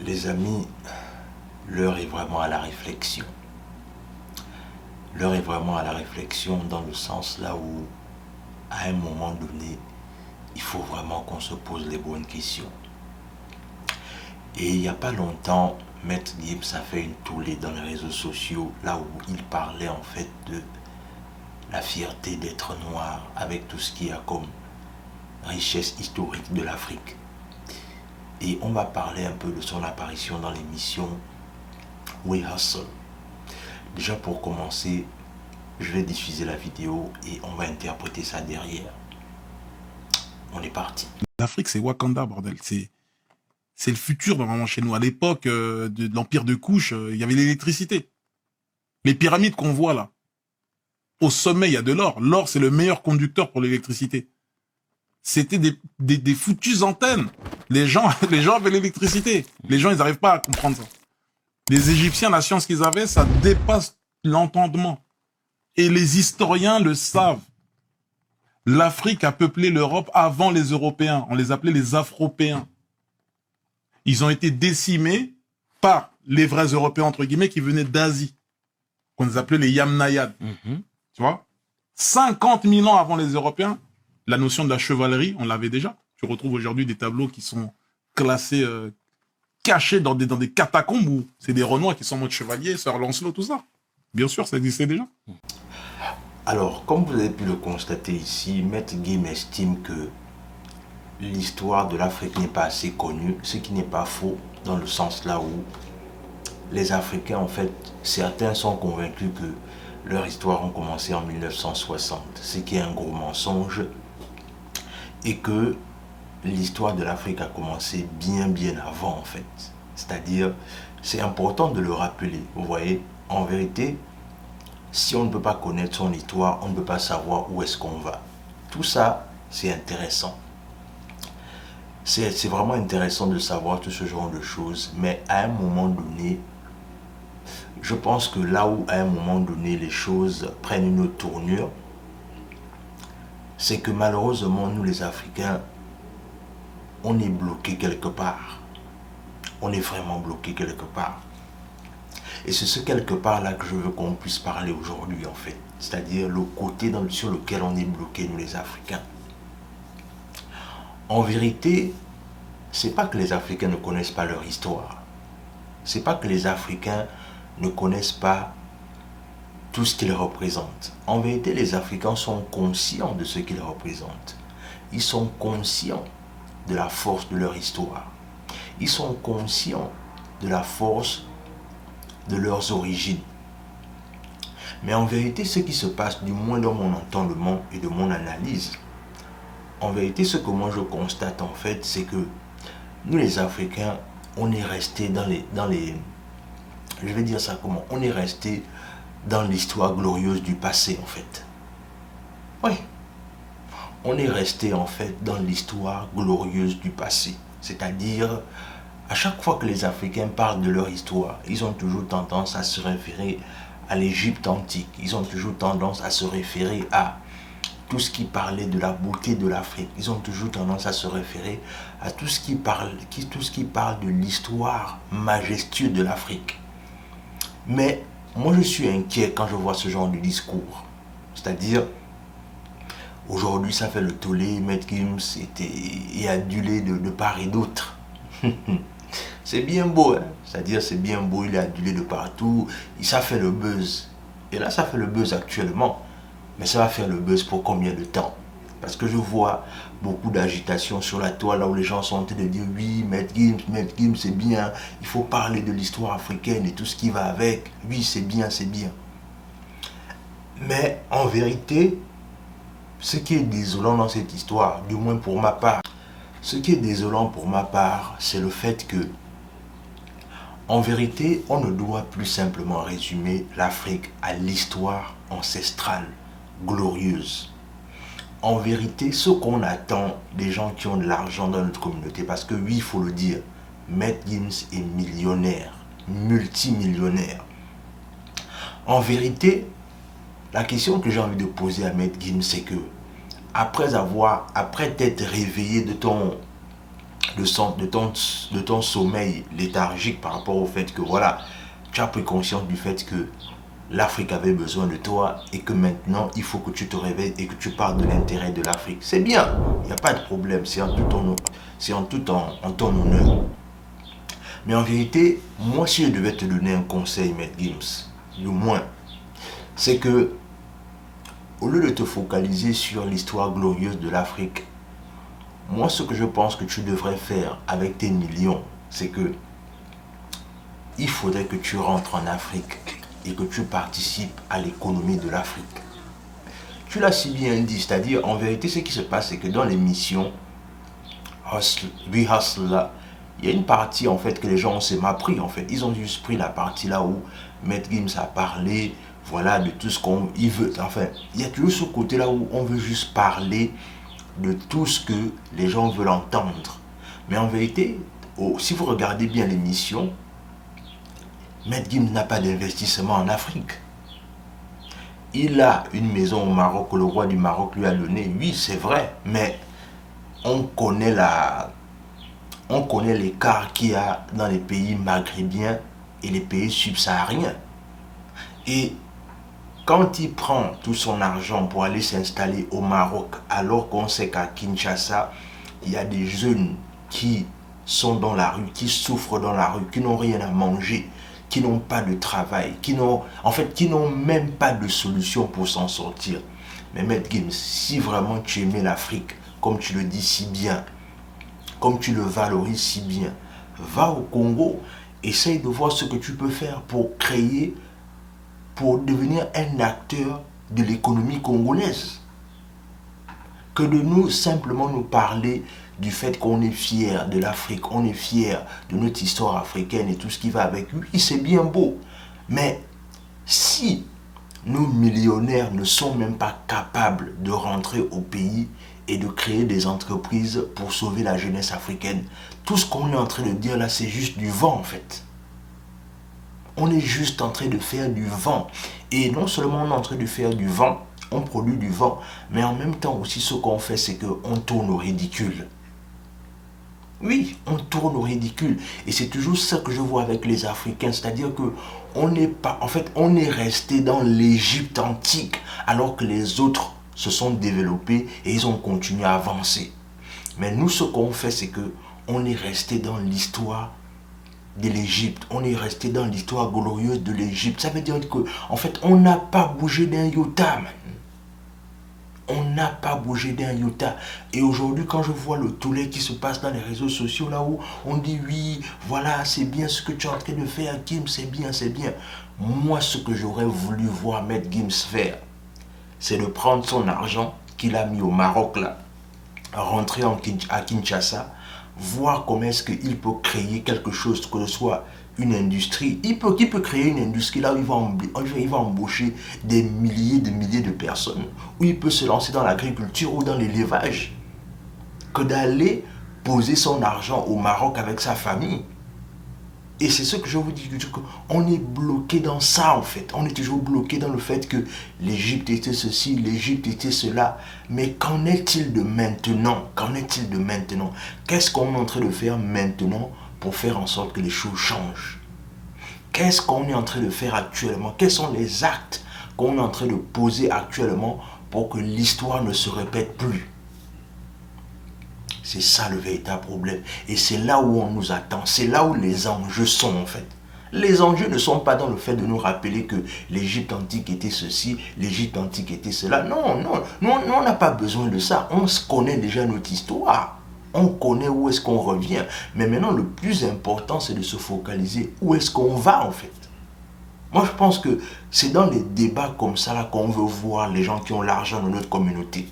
Les amis, l'heure est vraiment à la réflexion. L'heure est vraiment à la réflexion dans le sens là où, à un moment donné, il faut vraiment qu'on se pose les bonnes questions. Et il n'y a pas longtemps, Maître Gibbs a fait une tournée dans les réseaux sociaux là où il parlait en fait de la fierté d'être noir avec tout ce qu'il y a comme richesse historique de l'Afrique. Et on va parler un peu de son apparition dans l'émission We Hustle. Déjà pour commencer, je vais diffuser la vidéo et on va interpréter ça derrière. On est parti. L'Afrique, c'est Wakanda, bordel. C'est le futur normalement chez nous. À l'époque de l'Empire de Couche, il y avait l'électricité. Les pyramides qu'on voit là, au sommet, il y a de l'or. L'or, c'est le meilleur conducteur pour l'électricité. C'était des foutues antennes. Les gens avaient l'électricité. Les gens, ils n'arrivent pas à comprendre ça. Les Égyptiens, la science qu'ils avaient, ça dépasse l'entendement. Et les historiens le savent. L'Afrique a peuplé l'Europe avant les Européens. On les appelait les Afropéens. Ils ont été décimés par les vrais Européens, entre guillemets, qui venaient d'Asie, qu'on les appelait les Yamnayades. Tu vois 50 000 ans avant les Européens, la notion de la chevalerie, on l'avait déjà. Tu retrouves aujourd'hui des tableaux qui sont classés, cachés dans des catacombes où c'est des Renois qui sont en mode chevalier, Sir Lancelot, tout ça. Bien sûr, ça existait déjà. Alors, comme vous avez pu le constater ici, Maître Gibbs estime que l'histoire de l'Afrique n'est pas assez connue, ce qui n'est pas faux, dans le sens là où les Africains, en fait, certains sont convaincus que leur histoire a commencé en 1960, ce qui est un gros mensonge, et que l'histoire de l'Afrique a commencé bien avant, en fait. C'est-à-dire, c'est important de le rappeler, vous voyez, en vérité, si on ne peut pas connaître son histoire, on ne peut pas savoir où est-ce qu'on va. Tout ça, c'est intéressant. C'est vraiment intéressant de savoir tout ce genre de choses, mais à un moment donné, je pense que là où à un moment donné les choses prennent une autre tournure, c'est que malheureusement nous les Africains, on est bloqué quelque part. On est vraiment bloqué quelque part. Et c'est ce quelque part là que je veux qu'on puisse parler aujourd'hui en fait. C'est-à-dire le côté sur lequel on est bloqué nous les Africains. En vérité, c'est pas que les Africains ne connaissent pas leur histoire. C'est pas que les Africains ne connaissent pas tout ce qu'ils représentent. En vérité, les Africains sont conscients de ce qu'ils représentent. Ils sont conscients de la force de leur histoire. Ils sont conscients de la force de leurs origines. Mais en vérité, ce qui se passe, du moins dans mon entendement et de mon analyse, en vérité, ce que moi je constate en fait, c'est que nous les Africains, on est resté dans les je vais dire ça comment, on est resté dans l'histoire glorieuse du passé en fait. Oui, on est resté en fait dans l'histoire glorieuse du passé. C'est-à-dire, à chaque fois que les Africains parlent de leur histoire, ils ont toujours tendance à se référer à l'Égypte antique. Ils ont toujours tendance à se référer à tout ce qui parlait de la beauté de l'Afrique. Ils ont toujours tendance à se référer à tout ce qui parle de l'histoire majestueuse de l'Afrique. Mais moi je suis inquiet quand je vois ce genre de discours. C'est-à-dire, aujourd'hui ça fait le tollé, Maître Gibbs est adulé de part et d'autre. C'est bien beau, hein? C'est-à-dire c'est bien beau, il est adulé de partout, ça fait le buzz. Et là ça fait le buzz actuellement. Mais ça va faire le buzz pour combien de temps? Parce que je vois beaucoup d'agitation sur la toile, là où les gens sont en train de dire oui, Maître Gibbs, c'est bien, il faut parler de l'histoire africaine et tout ce qui va avec. Oui, c'est bien, c'est bien. Mais en vérité, ce qui est désolant dans cette histoire, du moins pour ma part, ce qui est désolant pour ma part, c'est le fait que, en vérité, on ne doit plus simplement résumer l'Afrique à l'histoire ancestrale glorieuse. En vérité, ce qu'on attend des gens qui ont de l'argent dans notre communauté, parce que oui, il faut le dire, Maître Gibbs est millionnaire, multimillionnaire. En vérité, la question que j'ai envie de poser à Maître Gibbs, c'est que après t'être réveillé de ton sommeil léthargique par rapport au fait que voilà, tu as pris conscience du fait que l'Afrique avait besoin de toi et que maintenant il faut que tu te réveilles et que tu parles de l'intérêt de l'Afrique. C'est bien, il n'y a pas de problème, c'est en ton honneur. Mais en vérité, moi si je devais te donner un conseil, Maître Gims, du moins, c'est que au lieu de te focaliser sur l'histoire glorieuse de l'Afrique, moi ce que je pense que tu devrais faire avec tes millions, c'est que il faudrait que tu rentres en Afrique et que tu participes à l'économie de l'Afrique. Tu l'as si bien dit, c'est-à-dire en vérité ce qui se passe c'est que dans l'émission Hustle là, il y a une partie en fait que les gens s'est mal pris en fait. Ils ont juste pris la partie là où Maître Gims a parlé, voilà, de tout ce qu'on veut. Enfin, il y a toujours ce côté là où on veut juste parler de tout ce que les gens veulent entendre. Mais en vérité, si vous regardez bien l'émission, Maître Gims n'a pas d'investissement en Afrique. Il a une maison au Maroc que le roi du Maroc lui a donnée. Oui, c'est vrai, mais on connaît l'écart qu'il y a dans les pays maghrébins et les pays subsahariens. Et quand il prend tout son argent pour aller s'installer au Maroc, alors qu'on sait qu'à Kinshasa, il y a des jeunes qui sont dans la rue, qui souffrent dans la rue, qui n'ont rien à manger, qui n'ont pas de travail, qui n'ont même pas de solution pour s'en sortir. Mais Maître Gims, si vraiment tu aimais l'Afrique, comme tu le dis si bien, comme tu le valorises si bien, va au Congo, essaye de voir ce que tu peux faire pour créer, pour devenir un acteur de l'économie congolaise. Que de nous simplement nous parler du fait qu'on est fier de l'Afrique, on est fier de notre histoire africaine et tout ce qui va avec lui, c'est bien beau. Mais si nos millionnaires ne sont même pas capables de rentrer au pays et de créer des entreprises pour sauver la jeunesse africaine, tout ce qu'on est en train de dire là, c'est juste du vent en fait. On est juste en train de faire du vent. Et non seulement on est en train de faire du vent, on produit du vent, mais en même temps aussi ce qu'on fait, c'est qu'on tourne au ridicule. Oui, on tourne au ridicule. Et c'est toujours ça que je vois avec les Africains. C'est-à-dire que on est resté dans l'Égypte antique, alors que les autres se sont développés et ils ont continué à avancer. Mais nous, ce qu'on fait, c'est que on est resté dans l'histoire de l'Égypte. On est resté dans l'histoire glorieuse de l'Égypte. Ça veut dire que, en fait, on n'a pas bougé d'un iota, man. On n'a pas bougé d'un iota. Et aujourd'hui, quand je vois le tollé qui se passe dans les réseaux sociaux, là où on dit oui, voilà, c'est bien ce que tu es en train de faire, Gims, c'est bien, c'est bien. Moi, ce que j'aurais voulu voir Maître Gims faire, c'est de prendre son argent qu'il a mis au Maroc, là, rentrer à Kinshasa, voir comment est-ce qu'il peut créer quelque chose, que ce soit une industrie. Il peut créer une industrie là où il va embaucher des milliers de personnes, où il peut se lancer dans l'agriculture ou dans l'élevage, que d'aller poser son argent au Maroc avec sa famille. Et c'est ce que je vous dis, on est bloqué dans ça en fait. On est toujours bloqué dans le fait que l'Égypte était ceci, l'Égypte était cela. Mais qu'en est-il de maintenant? Qu'en est-il de maintenant? Qu'est-ce qu'on est en train de faire maintenant pour faire en sorte que les choses changent? Qu'est-ce qu'on est en train de faire actuellement? Quels sont les actes qu'on est en train de poser actuellement pour que l'histoire ne se répète plus? C'est ça le véritable problème. Et c'est là où on nous attend. C'est là où les enjeux sont en fait. Les enjeux ne sont pas dans le fait de nous rappeler que l'Égypte antique était ceci, l'Égypte antique était cela. Non, non, nous on n'a pas besoin de ça. On se connaît déjà notre histoire. On connaît où est-ce qu'on revient. Mais maintenant, le plus important, c'est de se focaliser où est-ce qu'on va en fait. Moi, je pense que c'est dans les débats comme ça là qu'on veut voir les gens qui ont l'argent dans notre communauté.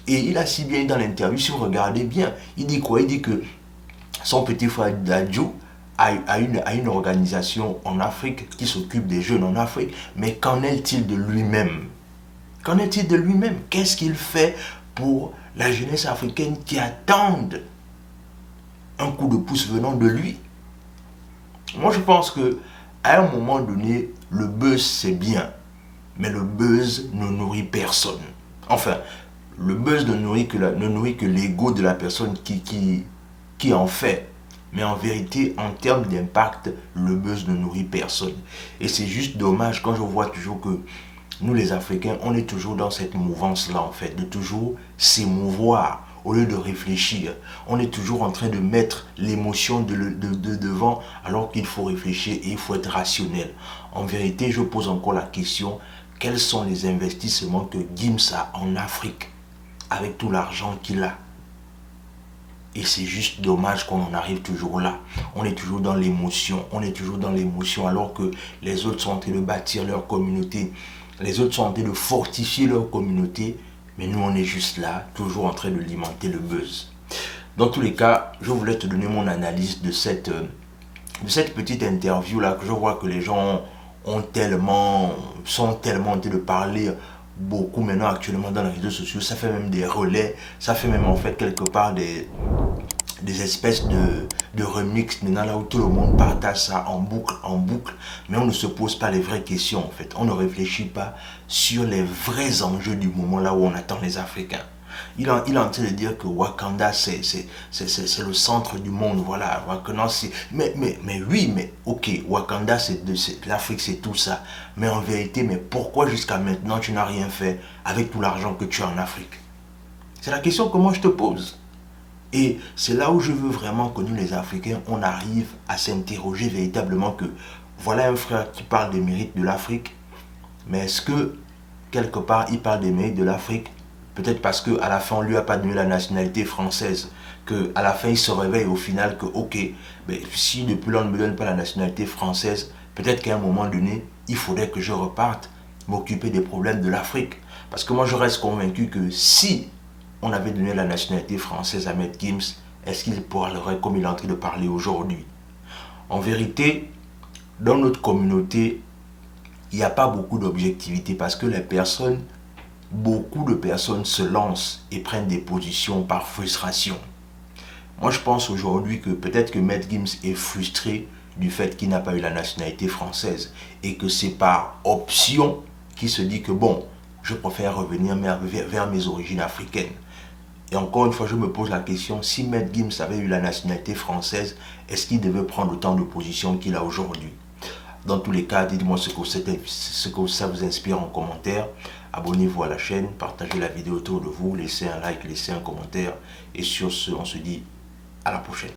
Et il a si bien dit dans l'interview, si vous regardez bien, il dit quoi? Il dit que son petit frère Dadju a une organisation en Afrique qui s'occupe des jeunes en Afrique. Mais qu'en est-il de lui-même? Qu'en est-il de lui-même? Qu'est-ce qu'il fait pour la jeunesse africaine qui attendent un coup de pouce venant de lui? Moi, je pense que à un moment donné, le buzz c'est bien, mais le buzz ne nourrit personne. Enfin, le buzz ne nourrit que l'ego de la personne qui en fait. Mais en vérité, en termes d'impact, le buzz ne nourrit personne. Et c'est juste dommage quand je vois toujours que nous les Africains, on est toujours dans cette mouvance-là en fait, de toujours s'émouvoir au lieu de réfléchir. On est toujours en train de mettre l'émotion de devant alors qu'il faut réfléchir et il faut être rationnel. En vérité, je pose encore la question, quels sont les investissements que Gims a en Afrique avec tout l'argent qu'il a? Et c'est juste dommage qu'on en arrive toujours là. On est toujours dans l'émotion. On est toujours dans l'émotion alors que les autres sont en train de bâtir leur communauté. Les autres sont en train de fortifier leur communauté. Mais nous, on est juste là, toujours en train de limiter le buzz. Dans tous les cas, je voulais te donner mon analyse de cette petite interview-là, que je vois que les gens sont tellement en train de parler beaucoup maintenant actuellement dans les réseaux sociaux. Ça fait même des relais, ça fait même en fait quelque part des espèces de remix maintenant là où tout le monde partage ça en boucle, mais on ne se pose pas les vraies questions en fait. On ne réfléchit pas sur les vrais enjeux du moment là où on attend les Africains. Il est en train de dire que Wakanda c'est le centre du monde, voilà. Wakanda c'est... Mais oui, mais ok, Wakanda l'Afrique c'est tout ça. Mais en vérité, mais pourquoi jusqu'à maintenant tu n'as rien fait avec tout l'argent que tu as en Afrique? C'est la question que moi je te pose. Et c'est là où je veux vraiment que nous les Africains, on arrive à s'interroger véritablement que voilà un frère qui parle des mérites de l'Afrique, mais est-ce que quelque part il parle des mérites de l'Afrique? Peut-être parce qu'à la fin on lui a pas donné la nationalité française, qu'à la fin il se réveille au final que ok, mais si depuis là on ne me donne pas la nationalité française, peut-être qu'à un moment donné, il faudrait que je reparte m'occuper des problèmes de l'Afrique. Parce que moi je reste convaincu que si on avait donné la nationalité française à Maître Gims, est-ce qu'il parlerait comme il est en train de parler aujourd'hui? En vérité, dans notre communauté, il n'y a pas beaucoup d'objectivité parce que beaucoup de personnes se lancent et prennent des positions par frustration. Moi, je pense aujourd'hui que peut-être que Maître Gims est frustré du fait qu'il n'a pas eu la nationalité française et que c'est par option qu'il se dit que bon, je préfère revenir vers mes origines africaines. Et encore une fois, je me pose la question, si Maître Gims avait eu la nationalité française, est-ce qu'il devait prendre autant de positions qu'il a aujourd'hui? Dans tous les cas, dites-moi ce que ça vous inspire en commentaire. Abonnez-vous à la chaîne, partagez la vidéo autour de vous, laissez un like, laissez un commentaire. Et sur ce, on se dit à la prochaine.